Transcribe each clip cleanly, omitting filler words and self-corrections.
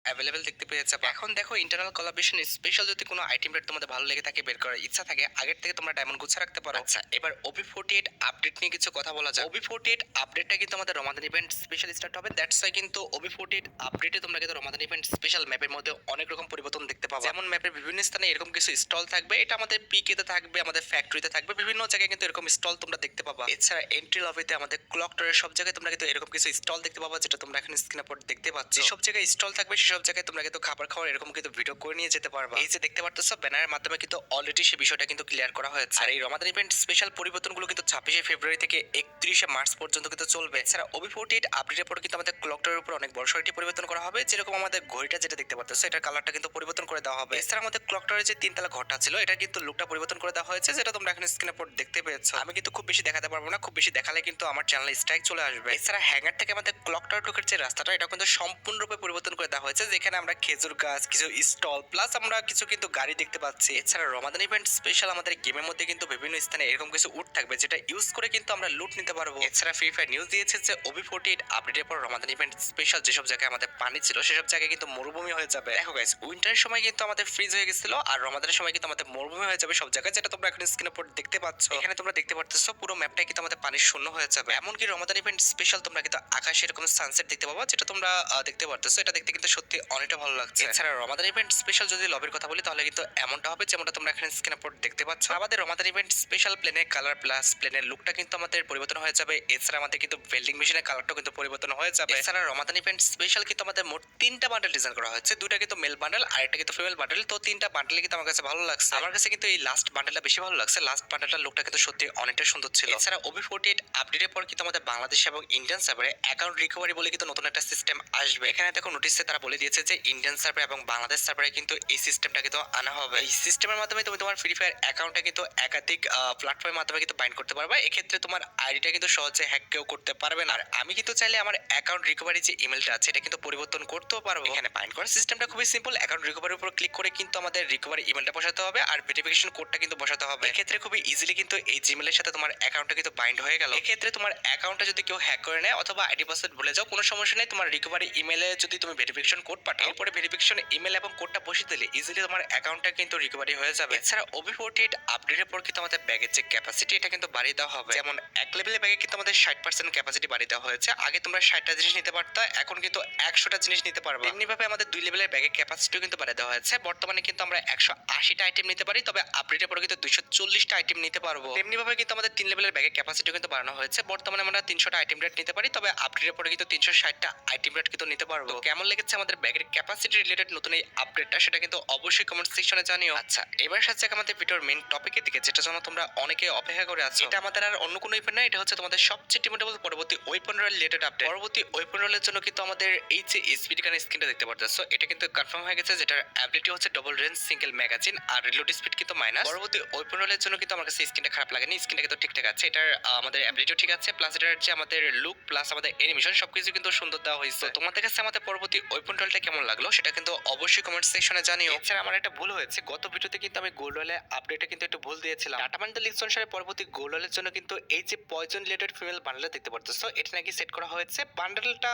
Available দেখতে পেয়ে যাবে। এখন দেখো ইন্টারনাল কোলাবরেশন স্পেশাল যদি কোনো আইটেম রেট তোমাদের ভালো লেগে থাকে, বের করার ইচ্ছা থাকে, আগের থেকে তোমরা ডায়মন্ড গুছা রাখতে পারো। আচ্ছা, এবার OP48 আপডেট নিয়ে কিছু কথা বলা যাক। OP48 আপডেটটা কিন্তু আমাদের রমাদান ইভেন্ট স্পেশাল স্টার্ট হবে। দ্যাটস ওয়াই কিন্তু OP48 আপডেটে তোমরা কিন্তু রমাদান ইভেন্ট স্পেশাল ম্যাপের মধ্যে অনেক রকম পরিবর্তন দেখতে পাবে। যেমন ম্যাপের বিভিন্ন স্থানে এরকম কিছু স্টল থাকবে, এটা আমাদের পিকে তে থাকবে, আমাদের ফ্যাক্টরিতে থাকবে, বিভিন্ন জায়গায় কিন্তু এরকম স্টল তোমরা দেখতে পাবা। এছাড়া এন্ট্রি লবিতে আমাদের ক্লক টাওয়ারের সব জায়গায় তোমরা কিন্তু এরকম কিছু স্টল দেখতে পাবা, যেটা তোমরা এখন স্ক্রিনের উপর দেখতে পাচ্ছ। সব জায়গায় স্টল থাকবে, সেসব জায়গায় তোমরা কিন্তু খাবার খাওয়ার এরকম কিন্তু ভিডিও করে নিয়ে যেতে পারবা। এই যে দেখতে পারতেছো ব্যানারের মাধ্যমে কিন্তু অলরেডি সেই বিষয়টা কিন্তু ক্লিয়ার করা হয়েছে। আর এই রমাদান ইভেন্ট স্পেশাল পরিবর্তনগুলো কিন্তু 26শে ফেব্রুয়ারি থেকে 31শে মার্চ পর্যন্ত কিন্তু চলবে। এছাড়া OP48 আপডেটের পর কিন্তু আমাদের ক্লক টাওয়ারের উপর অনেক বড় সড়টি পরিবর্তন করা হবে। যেরকম আমাদের ঘড়িটা যেটা দেখতে পারতেছো, এটার কালারটা কিন্তু পরিবর্তন করে দেওয়া হবে। এছাড়া আমাদের ক্লক টাওয়ারের যে তিনতলা ঘরটা ছিল, এটা কিন্তু লুকটা পরিবর্তন করে দেওয়া হয়েছে, যেটা তোমরা এখন স্ক্রিনের উপর দেখতে পেয়েছো। আমি কিন্তু খুব বেশি দেখাতে পারবো না, খুব বেশি দেখালে কিন্তু আমার চ্যানেলে স্ট্রাইক চলে আসবে। এছাড়া হ্যাঙ্গার থেকে আমাদের ক্লক টাওয়ার ঢোকার যে রাস্তাটা, এটা কিন্তু সম্পূর্ণরূপে পরিবর্তন করে দেওয়া হয়েছে, যেখানে আমরা খেজুর গাছ, কিছু স্টল প্লাস আমরা কিছু কিন্তু গাড়ি দেখতে পাচ্ছি। এছাড়া রমাদান ইভেন্ট স্পেশাল আমাদের গেমের মধ্যে কিন্তু বিভিন্ন স্থানে এরকম কিছু উট থাকবে, যেটা ইউজ করে কিন্তু আমরা লুট নিতে পারবো। এছাড়া ফ্রি ফায়ার নিউজ দিয়েছে যে OP48 আপডেটের পর রমাদান ইভেন্ট স্পেশাল যেসব জায়গায় আমাদের পানি ছিল, সেসব জায়গায় কিন্তু মরুভূমি হয়ে যাবে। দেখো গাইস, উইন্টারের সময় কিন্তু আমাদের ফ্রিজ হয়ে গেছিল, আর রমাদানের সময় কিন্তু আমাদের মরুভূমি হয়ে যাবে সব জায়গায়, যেটা তোমরা এখন স্ক্রিনের উপর দেখতে পাচ্ছ। এখানে তোমরা দেখতে পারতেছো পুরো ম্যাপটাই কিন্তু আমাদের পানির শূন্য হয়ে যাবে। এমনকি রমাদান ইভেন্ট স্পেশাল তোমরা কিন্তু আকাশে এরকম সানসেট দেখতে পাবো, যেটা তোমরা দেখতে পারতেছো। এটা দেখতে কিন্তু সত্যি অনেকটা ভালো লাগছে। এছাড়া রমাদান ইভেন্ট স্পেশাল যদি লবির কথা বলি, তাহলে কিন্তু এমনটা হবে যেমনটা তোমরা এখানে স্ক্রিনের উপর দেখতে পাচ্ছ। আমাদের রমাদান ইভেন্ট স্পেশাল প্লেনের কালার প্লাস প্লেনের লুকটা কিন্তু আমাদের পরিবর্তন হয়ে যাবে। এছাড়া আমাদের কিন্তু ভেল্ডিং মেশিনের কালারটাও কিন্তু পরিবর্তন হয়ে যাবে। এছাড়া রমাদান ইভেন্ট স্পেশাল কিন্তু আমাদের মোট 3টা বান্ডেল ডিজাইন করা হয়েছে। দুইটা কিন্তু মেল বান্ডেল আর একটা কিন্তু ফিমেল বান্ডেল। তো 3টা বান্ডেল কিন্তু আমার কাছে ভালো লাগছে। আমার কাছে কিন্তু এই লাস্ট বান্ডেলটা বেশি ভালো লাগছে। লাস্ট বান্ডেলটার লুকটা কিন্তু সত্যি অনেকটা সুন্দর ছিল। এছাড়া OP48 আপডেটের পর কিন্তু আমাদের বাংলাদেশ এবং ইন্ডিয়ান সার্ভারে অ্যাকাউন্ট রিকভারি বলে কিন্তু নতুন একটা সিস্টেম আসবে। এখানে দেখো নোটিশে তারা বলে দিয়েছে যে ইন্ডিয়ান সার্ভার এবং বাংলাদেশ সার্ভারে কিন্তু এই সিস্টেমটা কিন্তু আনা হবে। এই সিস্টেমের মাধ্যমে তুমি তোমার ফ্রি ফায়ার অ্যাকাউন্টে কিন্তু একাধিক প্ল্যাটফর্মের মাধ্যমে কিন্তু বাইন্ড করতে পারবে। এক্ষেত্রে তোমার আইডিটা কিন্তু সহজে হ্যাক কেউ করতে পারবে না। আর আমি কিন্তু চাইলে আমার অ্যাকাউন্ট রিকভারি যে ইমেলটা আছে, এটা কিন্তু পরিবর্তন করতেও পারবো। এখানে বাইন্ড করার সিস্টেমটা খুবই সিম্পল। অ্যাকাউন্ট রিকভারির উপর ক্লিক করে কিন্তু আমাদের রিকভারি ইমেলটা বসাতে হবে, আর ভেরিফিকেশন কোডটা কিন্তু বসাতে হবে। এক্ষেত্রে খুবই ইজিলি কিন্তু এই জিমেলের সাথে তোমার অ্যাকাউন্টটা কিন্তু বাইন্ড হয়ে গেল। এক্ষেত্রে তোমার অ্যাকাউন্টটা যদি কেউ হ্যাক করে নেয় অথবা আইডি পাসওয়ার্ড ভুলে যাও, কোনো সমস্যা নেই। তোমার রিকভারি ইমেলে যদি তুমি ভেরিফিকেশন কোড পাঠাও, এরপরে ভেরিফিকেশন ইমেল এবং কোডটা বসিয়ে দিলে ইজিলি তোমার অ্যাকাউন্টটা কিন্তু রিকভারি হয়ে যাবে। এছাড়া OP48 আপডেটের পর কিন্তু আমাদের ব্যাগের যে ক্যাপাসিটি, এটা কিন্তু বাড়িয়ে দেওয়া হবে। যেমন এক লেভেলের ব্যাগে কিন্তু আমাদের 60% ক্যাপাসিটি বাড়িয়ে দেওয়া হয়েছে। আগে তোমরা 60টা জিনিস নিতে পারতা, এখন কিন্তু 100টা জিনিস নিতে পারবে। তেমনি ভাবে আমাদের 2 লেভেলের ব্যাগের ক্যাপাসিটিও কিন্তু বাড়িয়ে দেওয়া হয়েছে। বর্তমানে কিন্তু আমরা 180টা আইটেম নিতে পারি, তবে আপডেটের পরে কিন্তু 240টা আইটেম নিতে পারবো। তেমনি ভাবে কিন্তু আমাদের 3 লেভেলের ব্যাগের ক্যাপাসিটিও কিন্তু বাড়ানো হয়েছে। বর্তমানে আমরা 300টা আইটেম রেট নিতে পারি, তবে আপডেটের পরে কিন্তু 360টা আইটেম রেট কিন্তু নিতে পারবো। কেমন লেগেছে আমাদের ব্যাগের ক্যাপাসিটি রিলেটেড নতুন এই আপডেটটা, সেটা কিন্তু অবশ্যই কমেন্ট সেকশনে জানিও। আচ্ছা, এবার সাথে আমাদের ভিডিওর মেইন টপিকের দিকে, যেটা জন্য তোমরা অনেকে অপেক্ষা করে আছো। এটা আমাদের আর অন্য কোনো ইভেন্ট না, এটা হচ্ছে তোমাদের সবচেয়ে টিমেটেবল পরবর্তী ওয়েপন রয়েল রিলেটেড আপডেট। পরবর্তী ওয়েপন রয়েলের জন্য কিন্তু আমাদের এই যে স্পিড গান স্কিনটা দেখতে পারতেছো, এটা কিন্তু কনফার্ম হয়ে গেছে, যেটার অ্যাবিলিটি হচ্ছে ডবল রেঞ্জ সিঙ্গেল ম্যাগাজিন আর রিলোড স্পিড কিন্তু মাইনাস। পরবর্তী ওয়েপন রয়েলের জন্য কিন্তু আমার কাছে স্কিনটা খারাপ লাগেনি, স্কিনটা কিন্তু ঠিকঠাক আছে। এটার আমাদের অ্যাবিলিটিও ঠিক আছে, প্লাস এটার যে আমাদের লুক প্লাস আমাদের অ্যানিমেশন সবকিছু কিন্তু সুন্দর দেওয়া হয়েছে। তোমাদের কাছে আমাদের পরবর্তী ওয়েপন রয়েলটা কেমন লাগলো, সেটা কিন্তু অবশ্যই কমেন্ট সেকশনে জানিও। এছাড়া আমার একটা ভুল হয়েছে, গত ভিডিওতে কিন্তু আমি গোল্ড রয়েলের আপডেটে কিন্তু একটু ভুল দিয়েছিলাম। ডাটা মাইন্ডের লিস্ট অনুসারে পরবর্তী গোল্ড রয়েলের জন্য কিন্তু এই যে পয়জন রিলেটেড ফিমেল বান্ডেল দেখতে পারতেছো, এটা নাকি সেট করা হয়েছে। বান্ডেলটা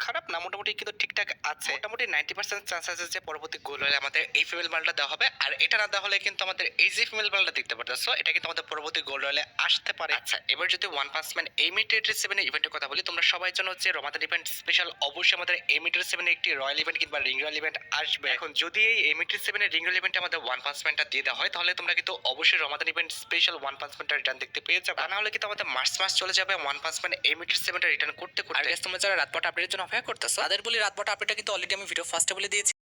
খারাপ না, মোটামুটি কিন্তু ঠিকঠাক আছে। মোটামুটি 90% চান্স আছে যে পরবর্তী গোল হলে আমাদের এই ফিমেল বান্ডেলটা দেওয়া হবে। আর এটা না দেওয়া হলে কিন্তু আমাদের এই যে ফিমেল বান্ডেলটা দেখতে পারতেছো, এটা কিন্তু আমাদের পরবর্তী গোল হলে আসতে পারে। আচ্ছা, এবার যদি ওয়ান পাঁচ ম্যান এমিটেড 7 এর ইভেন্টের কথা বলি, তোমরা সবাই জানো যে রমাদান ইভেন্ট স্পেশাল অবশ্যই আমাদের এমিটেড 7 এর একটি রয়্যাল ইভেন্ট কিংবা রিং রয়্যাল ইভেন্ট আসবে। এখন যদি এই এমিটেড 7 এর রিং রয়্যাল ইভেন্টে আমাদের ওয়ান পাঁচ ম্যানটা দিয়ে দেওয়া হয়, তাহলে তোমরা কিন্তু অবশ্যই রমাদান ইভেন্ট স্পেশাল ওয়ান পাঁচ ম্যানটা রিটার্ন দেখতে পেয়ে যাবে। না হলে কিন্তু আমাদের মার্চ মাস চলে যাবে ওয়ান পাঁচ ম্যান এমিটেড 7টা রিটার্ন করতে করতে। আর গাইস, তোমরা যারা রাতপট আপডেটের জন্য অপেক্ষা করতেছো, তাদের বলি রাতপট আপডেটটা কিন্তু অলরেডি আমি ভিডিও ফার্স্টে বলে দিয়েছি।